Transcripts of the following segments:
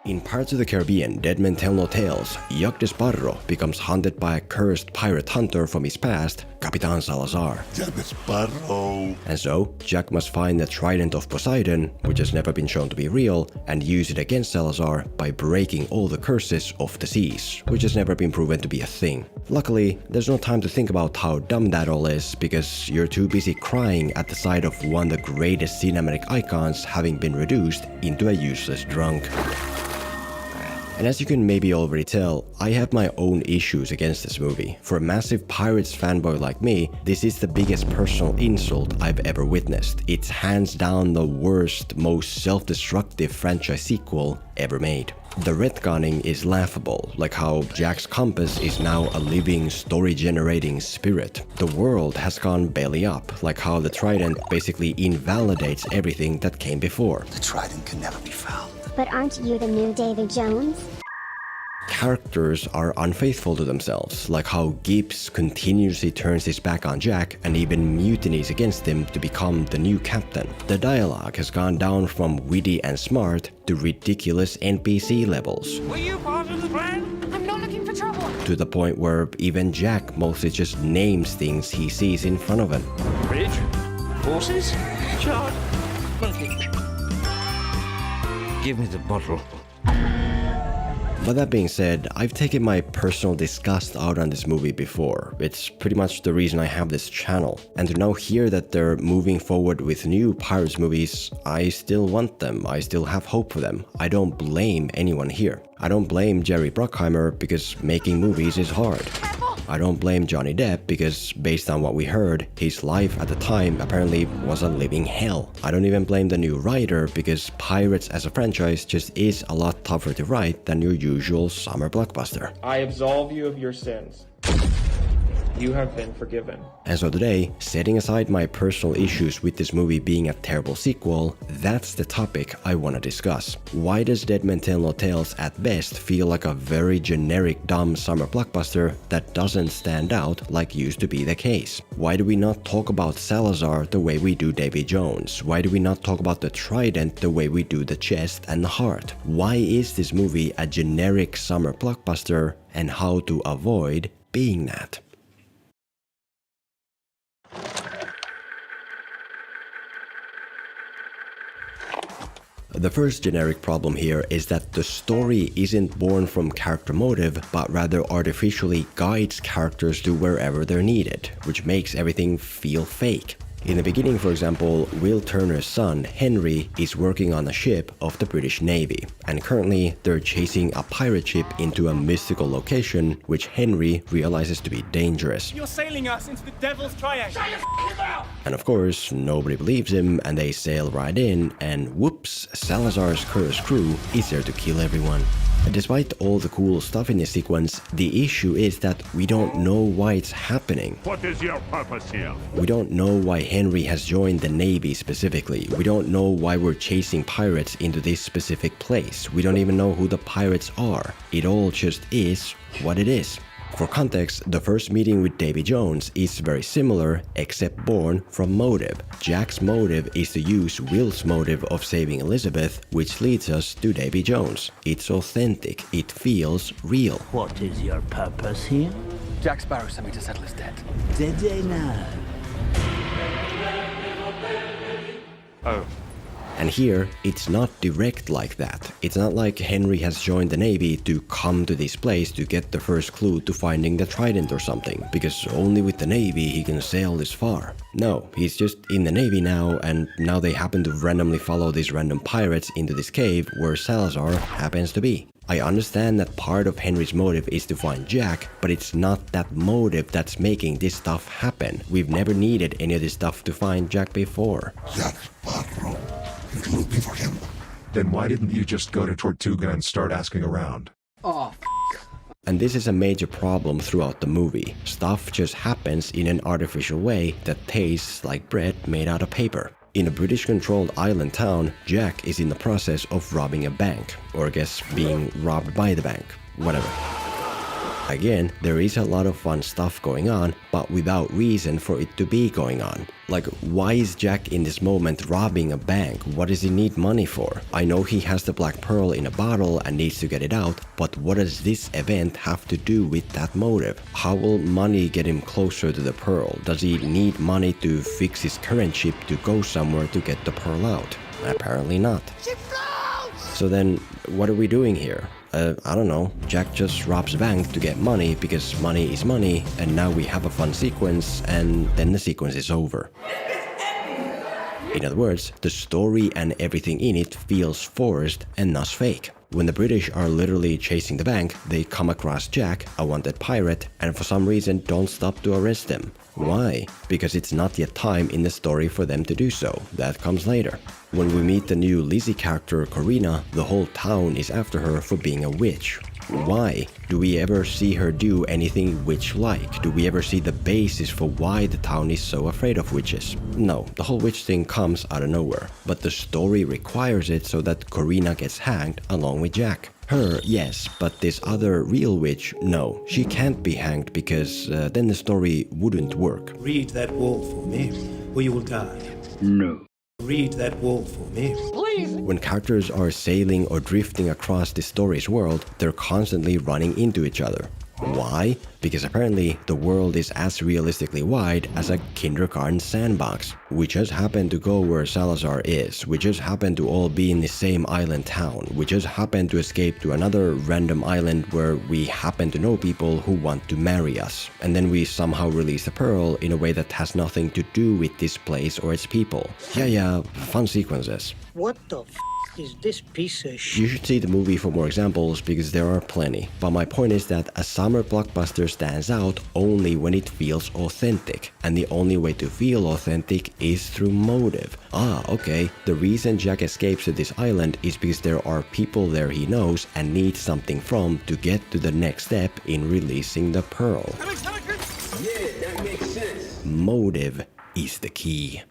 In Pirates of the Caribbean, Dead Men Tell No Tales, Jack Sparrow becomes hunted by a cursed pirate hunter from his past, Capitan Salazar. Jack Sparrow. And so, Jack must find the Trident of Poseidon, which has never been shown to be real, and use it against Salazar by breaking all the curses of the seas, which has never been proven to be a thing. Luckily, there's no time to think about how dumb that all is, because you're too busy crying at the sight of one of the greatest cinematic icons having been reduced into a useless drunk. And as you can maybe already tell, I have my own issues against this movie. For a massive Pirates fanboy like me, this is the biggest personal insult I've ever witnessed. It's hands down the worst, most self-destructive franchise sequel ever made. The retconning is laughable, like how Jack's compass is now a living, story-generating spirit. The world has gone belly up, like how the Trident basically invalidates everything that came before. The Trident can never be found. But aren't you the new Davy Jones? Characters are unfaithful to themselves, like how Gibbs continuously turns his back on Jack and even mutinies against him to become the new captain. The dialogue has gone down from witty and smart to ridiculous NPC levels. Were you part of the plan? I'm not looking for trouble. To the point where even Jack mostly just names things he sees in front of him. Bridge? Horses? Chart? Monkey? Give me the bottle. But that being said, I've taken my personal disgust out on this movie before. It's pretty much the reason I have this channel. And to now hear that they're moving forward with new Pirates movies, I still want them. I still have hope for them. I don't blame anyone here. I don't blame Jerry Bruckheimer because making movies is hard. I don't blame Johnny Depp because, based on what we heard, his life at the time apparently was a living hell. I don't even blame the new writer because Pirates as a franchise just is a lot tougher to write than your usual summer blockbuster. I absolve you of your sins. You have been forgiven. And so today, setting aside my personal issues with this movie being a terrible sequel, that's the topic I want to discuss. Why does Dead Men Tell No Tales at best feel like a very generic dumb summer blockbuster that doesn't stand out like used to be the case? Why do we not talk about Salazar the way we do Davy Jones? Why do we not talk about the Trident the way we do the chest and the heart? Why is this movie a generic summer blockbuster, and how to avoid being that? The first generic problem here is that the story isn't born from character motive, but rather artificially guides characters to wherever they're needed, which makes everything feel fake. In the beginning, for example, Will Turner's son, Henry, is working on a ship of the British Navy, and currently they're chasing a pirate ship into a mystical location, which Henry realizes to be dangerous. You're sailing us into the Devil's Triangle. And of course, nobody believes him, and they sail right in, and whoops, Salazar's cursed crew is there to kill everyone. Despite all the cool stuff in this sequence, the issue is that we don't know why it's happening. What is your purpose here? We don't know why Henry has joined the Navy specifically. We don't know why we're chasing pirates into this specific place. We don't even know who the pirates are. It all just is what it is. For context, the first meeting with Davy Jones is very similar, except born from motive. Jack's motive is to use Will's motive of saving Elizabeth, which leads us to Davy Jones. It's authentic, it feels real. What is your purpose here? Jack Sparrow sent me to settle his debt. Did they now? Oh. And here, it's not direct like that. It's not like Henry has joined the Navy to come to this place to get the first clue to finding the Trident or something, because only with the Navy he can sail this far. No, he's just in the Navy now, and now they happen to randomly follow these random pirates into this cave where Salazar happens to be. I understand that part of Henry's motive is to find Jack, but it's not that motive that's making this stuff happen. We've never needed any of this stuff to find Jack before. Jack Sparrow. You're looking for him. Then why didn't you just go to Tortuga and start asking around? Oh, And this is a major problem throughout the movie. Stuff just happens in an artificial way that tastes like bread made out of paper. In a British-controlled island town, Jack is in the process of robbing a bank, or I guess being robbed by the bank, whatever. Again, there is a lot of fun stuff going on, but without reason for it to be going on. Like, why is Jack in this moment robbing a bank? What does he need money for? I know he has the black pearl in a bottle and needs to get it out, but what does this event have to do with that motive? How will money get him closer to the pearl? Does he need money to fix his current ship to go somewhere to get the pearl out? Apparently not. So then, what are we doing here? I don't know. Jack just robs a bank to get money because money is money, and now we have a fun sequence, and then the sequence is over. In other words, the story and everything in it feels forced and thus fake. When the British are literally chasing the bank, they come across Jack, a wanted pirate, and for some reason don't stop to arrest him. Why? Because it's not yet time in the story for them to do so. That comes later. When we meet the new Lizzie character, Carina, the whole town is after her for being a witch. Why? Do we ever see her do anything witch-like? Do we ever see the basis for why the town is so afraid of witches? No, the whole witch thing comes out of nowhere. But the story requires it so that Carina gets hanged along with Jack. Her, yes, but this other real witch, no. She can't be hanged because then the story wouldn't work. Read that wall for me, or you will die. No. Read that wall for me. When characters are sailing or drifting across the story's world, they're constantly running into each other. Why? Because apparently the world is as realistically wide as a kindergarten sandbox. We just happen to go where Salazar is. We just happen to all be in the same island town. We just happen to escape to another random island where we happen to know people who want to marry us. And then we somehow release the pearl in a way that has nothing to do with this place or its people. Yeah, fun sequences. What the is this piece of shit? You should see the movie for more examples because there are plenty. But my point is that a summer blockbuster stands out only when it feels authentic. And the only way to feel authentic is through motive. Okay. The reason Jack escapes to this island is because there are people there he knows and needs something from to get to the next step in releasing the pearl. Yeah, that makes sense. Motive is the key.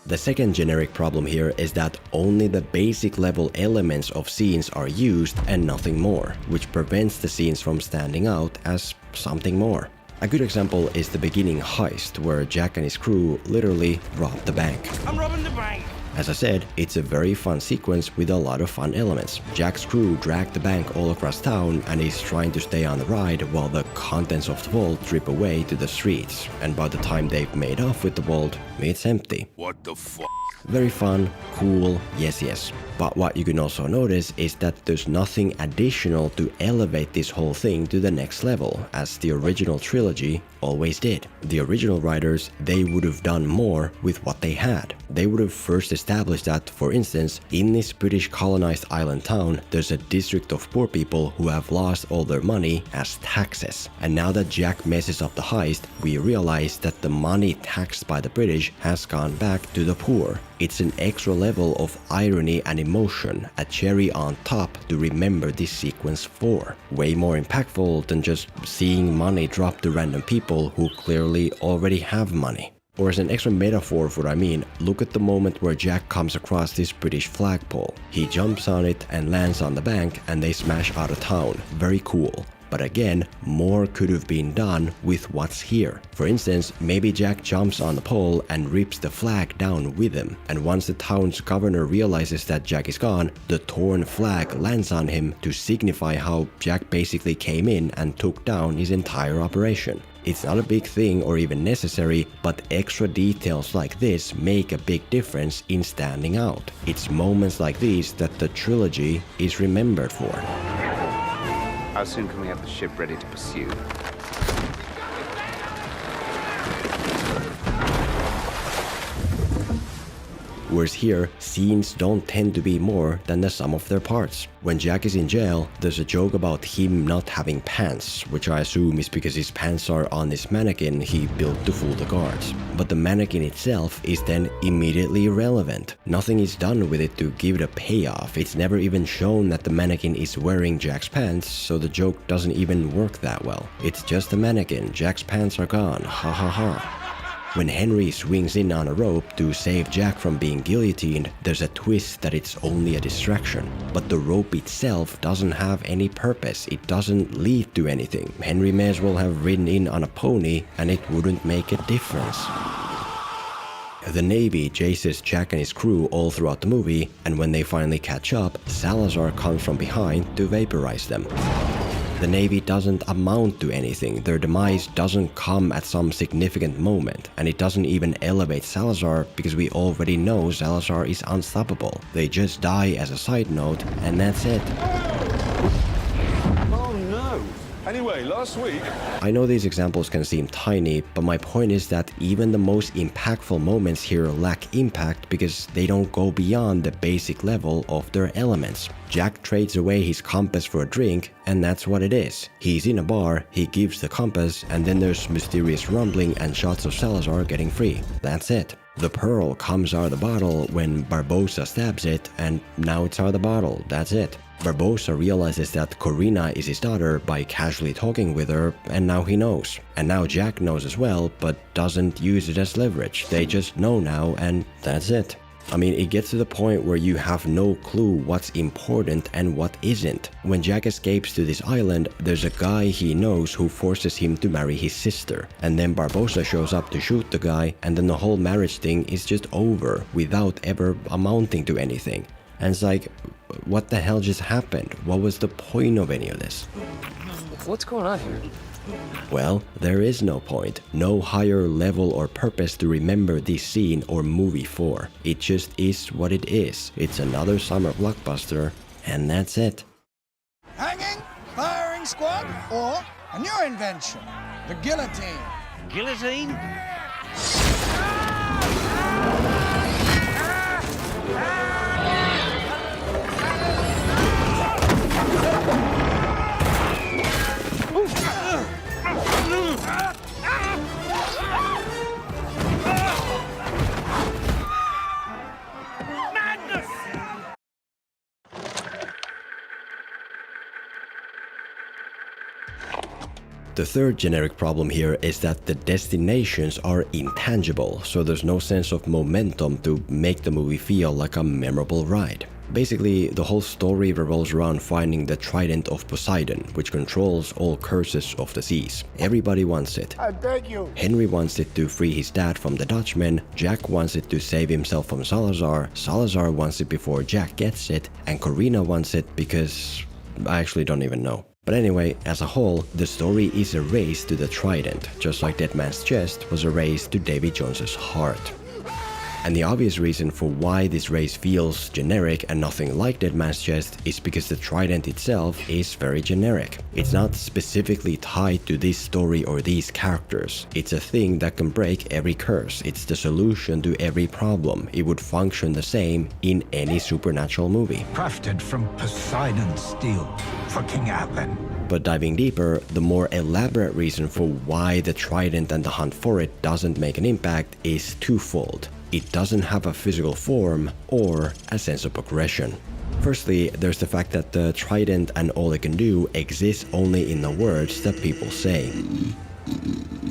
The second generic problem here is that only the basic level elements of scenes are used and nothing more, which prevents the scenes from standing out as something more. A good example is the beginning heist, where Jack and his crew literally rob the bank. I'm robbing the bank. As I said, it's a very fun sequence with a lot of fun elements. Jack's crew drag the bank all across town and is trying to stay on the ride while the contents of the vault drip away to the streets. And by the time they've made off with the vault, it's empty. What the fuck? Very fun, cool, yes. But what you can also notice is that there's nothing additional to elevate this whole thing to the next level, as the original trilogy always did. The original writers, they would have done more with what they had. They would have first established that, for instance, in this British colonized island town, there's a district of poor people who have lost all their money as taxes. And now that Jack messes up the heist, we realize that the money taxed by the British has gone back to the poor. It's an extra level of irony and emotion, a cherry on top to remember this sequence for. Way more impactful than just seeing money drop to random people who clearly already have money. Or as an extra metaphor for what I mean, look at the moment where Jack comes across this British flagpole. He jumps on it and lands on the bank and they smash out of town. Very cool. But again, more could have been done with what's here. For instance, maybe Jack jumps on the pole and rips the flag down with him. And once the town's governor realizes that Jack is gone, the torn flag lands on him to signify how Jack basically came in and took down his entire operation. It's not a big thing or even necessary, but extra details like this make a big difference in standing out. It's moments like these that the trilogy is remembered for. How soon can we have the ship ready to pursue? Whereas here, scenes don't tend to be more than the sum of their parts. When Jack is in jail, there's a joke about him not having pants, which I assume is because his pants are on this mannequin he built to fool the guards. But the mannequin itself is then immediately irrelevant. Nothing is done with it to give it a payoff. It's never even shown that the mannequin is wearing Jack's pants, so the joke doesn't even work that well. It's just a mannequin. Jack's pants are gone. Ha ha ha. When Henry swings in on a rope to save Jack from being guillotined, there's a twist that it's only a distraction. But the rope itself doesn't have any purpose, it doesn't lead to anything. Henry may as well have ridden in on a pony and it wouldn't make a difference. The Navy chases Jack and his crew all throughout the movie, and when they finally catch up, Salazar comes from behind to vaporize them. The Navy doesn't amount to anything, their demise doesn't come at some significant moment, and it doesn't even elevate Salazar because we already know Salazar is unstoppable. They just die as a side note, and that's it. Oh no! Anyway, last week... I know these examples can seem tiny, but my point is that even the most impactful moments here lack impact because they don't go beyond the basic level of their elements. Jack trades away his compass for a drink, and that's what it is. He's in a bar, he gives the compass, and then there's mysterious rumbling and shots of Salazar getting free. That's it. The pearl comes out of the bottle when Barbossa stabs it, and now it's out of the bottle. That's it. Barbossa realizes that Carina is his daughter by casually talking with her, and now he knows. And now Jack knows as well, but doesn't use it as leverage. They just know now, and that's it. I mean, it gets to the point where you have no clue what's important and what isn't. When Jack escapes to this island, there's a guy he knows who forces him to marry his sister. And then Barbossa shows up to shoot the guy, and then the whole marriage thing is just over without ever amounting to anything. And it's like, what the hell just happened? What was the point of any of this? What's going on here? Well, there is no point, no higher level or purpose to remember this scene or movie for. It just is what it is. It's another summer blockbuster, and that's it. Hanging, firing squad, or a new invention, the guillotine. Guillotine? The third generic problem here is that the destinations are intangible, so there's no sense of momentum to make the movie feel like a memorable ride. Basically, the whole story revolves around finding the Trident of Poseidon, which controls all curses of the seas. Everybody wants it. I beg you. Henry wants it to free his dad from the Dutchmen, Jack wants it to save himself from Salazar, Salazar wants it before Jack gets it, and Carina wants it because... I actually don't even know. But anyway, as a whole, the story is a race to the Trident, just like Dead Man's Chest was a race to Davy Jones's heart. And the obvious reason for why this race feels generic and nothing like Dead Man's Chest is because the Trident itself is very generic. It's not specifically tied to this story or these characters. It's a thing that can break every curse. It's the solution to every problem. It would function the same in any supernatural movie. Crafted from Poseidon's steel for King Atlan. But diving deeper, the more elaborate reason for why the Trident and the hunt for it doesn't make an impact is twofold. It doesn't have a physical form or a sense of progression. Firstly, there's the fact that the Trident and all it can do exists only in the words that people say.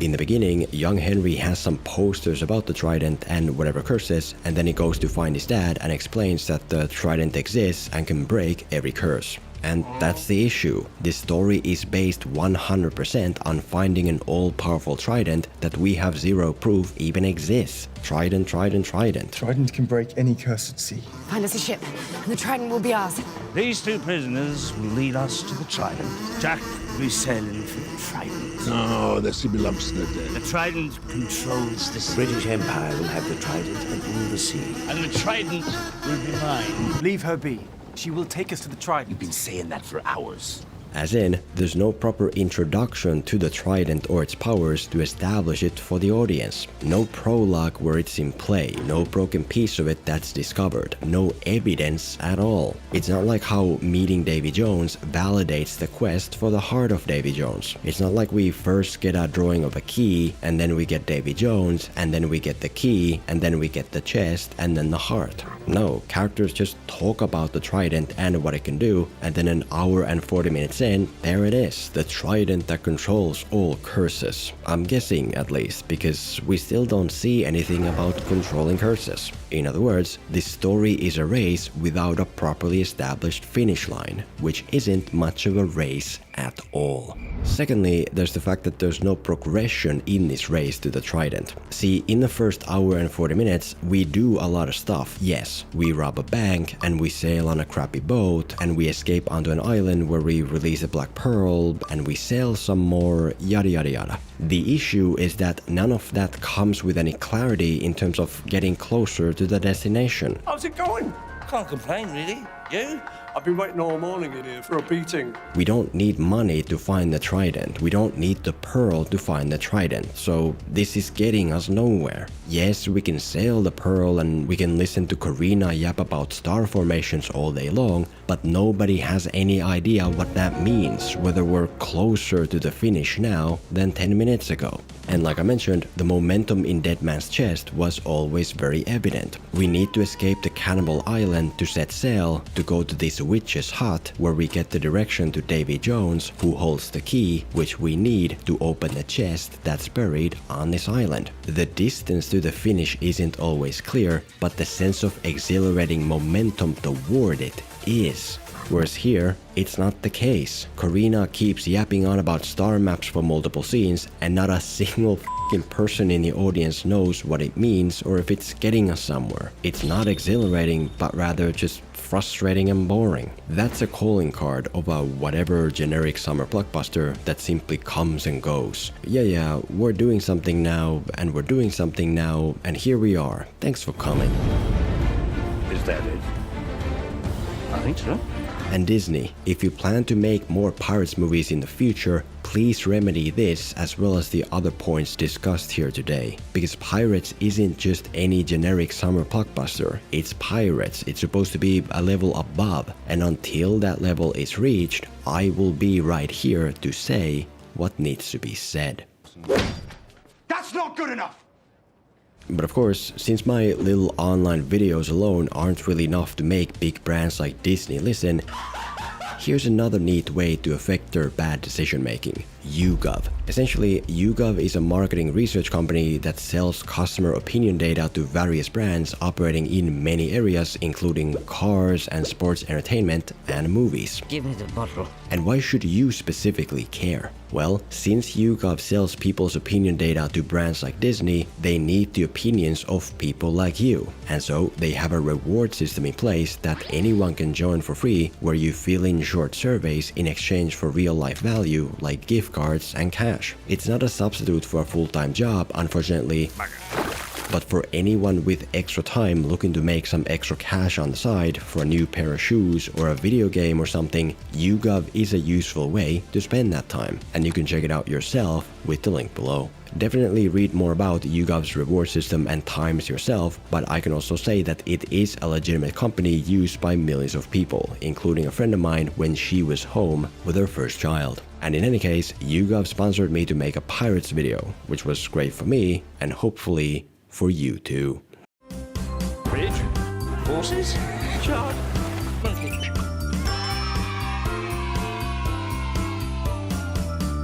In the beginning, young Henry has some posters about the Trident and whatever curses, and then he goes to find his dad and explains that the Trident exists and can break every curse. And that's the issue. This story is based 100% on finding an all-powerful Trident that we have zero proof even exists. Trident, Trident, Trident. Trident can break any curse at sea. Find us a ship, and the Trident will be ours. These two prisoners will lead us to the Trident. Jack will be sailing for the Trident. No, there should be lumps in the The dead. Trident controls the sea. British Empire will have the Trident and rule the sea. And the Trident will be mine. Leave her be. She will take us to the Trident. You've been saying that for hours. As in, there's no proper introduction to the Trident or its powers to establish it for the audience. No prologue where it's in play, no broken piece of it that's discovered, no evidence at all. It's not like how meeting Davy Jones validates the quest for the heart of Davy Jones. It's not like we first get a drawing of a key, and then we get Davy Jones, and then we get the key, and then we get the chest, and then the heart. No, characters just talk about the Trident and what it can do, and then an hour and 40 minutes then there it is, the trident that controls all curses. I'm guessing at least, because we still don't see anything about controlling curses. In other words, this story is a race without a properly established finish line, which isn't much of a race at all. Secondly, there's the fact that there's no progression in this race to the trident. See, in the first hour and 40 minutes, we do a lot of stuff. Yes, we rob a bank, and we sail on a crappy boat, and we escape onto an island where we release a black pearl, and we sail some more, yada yada yada. The issue is that none of that comes with any clarity in terms of getting closer to the destination. How's it going? Can't complain, really. You? I've been waiting all morning in here for a beating. We don't need money to find the trident. We don't need the pearl to find the trident. So this is getting us nowhere. Yes, we can sail the pearl and we can listen to Carina yap about star formations all day long, but nobody has any idea what that means, whether we're closer to the finish now than 10 minutes ago. And like I mentioned, the momentum in Dead Man's Chest was always very evident. We need to escape the cannibal island to set sail to go to this witch's hut where we get the direction to Davy Jones, who holds the key which we need to open the chest that's buried on this island. The distance to the finish isn't always clear, but the sense of exhilarating momentum toward it is. Whereas here, it's not the case. Carina keeps yapping on about star maps for multiple scenes, and not a single f***ing person in the audience knows what it means or if it's getting us somewhere. It's not exhilarating, but rather just frustrating and boring. That's a calling card of a whatever generic summer blockbuster that simply comes and goes. Yeah, we're doing something now, and we're doing something now, and here we are. Thanks for coming. Is that it? I think so. And Disney, if you plan to make more Pirates movies in the future, please remedy this as well as the other points discussed here today. Because Pirates isn't just any generic summer blockbuster, it's Pirates, it's supposed to be a level above, and until that level is reached, I will be right here to say what needs to be said. That's not good enough! But of course, since my little online videos alone aren't really enough to make big brands like Disney listen, here's another neat way to affect their bad decision making. YouGov. Essentially, YouGov is a marketing research company that sells customer opinion data to various brands operating in many areas, including cars and sports entertainment and movies. Give me the bottle. And why should you specifically care? Well, since YouGov sells people's opinion data to brands like Disney, they need the opinions of people like you. And so they have a reward system in place that anyone can join for free, where you fill in short surveys in exchange for real-life value like gift cards and cash. It's not a substitute for a full-time job, unfortunately, but for anyone with extra time looking to make some extra cash on the side for a new pair of shoes or a video game or something, YouGov is a useful way to spend that time, and you can check it out yourself with the link below. Definitely read more about YouGov's reward system and times yourself, but I can also say that it is a legitimate company used by millions of people, including a friend of mine when she was home with her first child. And in any case, YouGov sponsored me to make a Pirates video, which was great for me and hopefully for you too. Bridge? Horses? Shark? Monkey?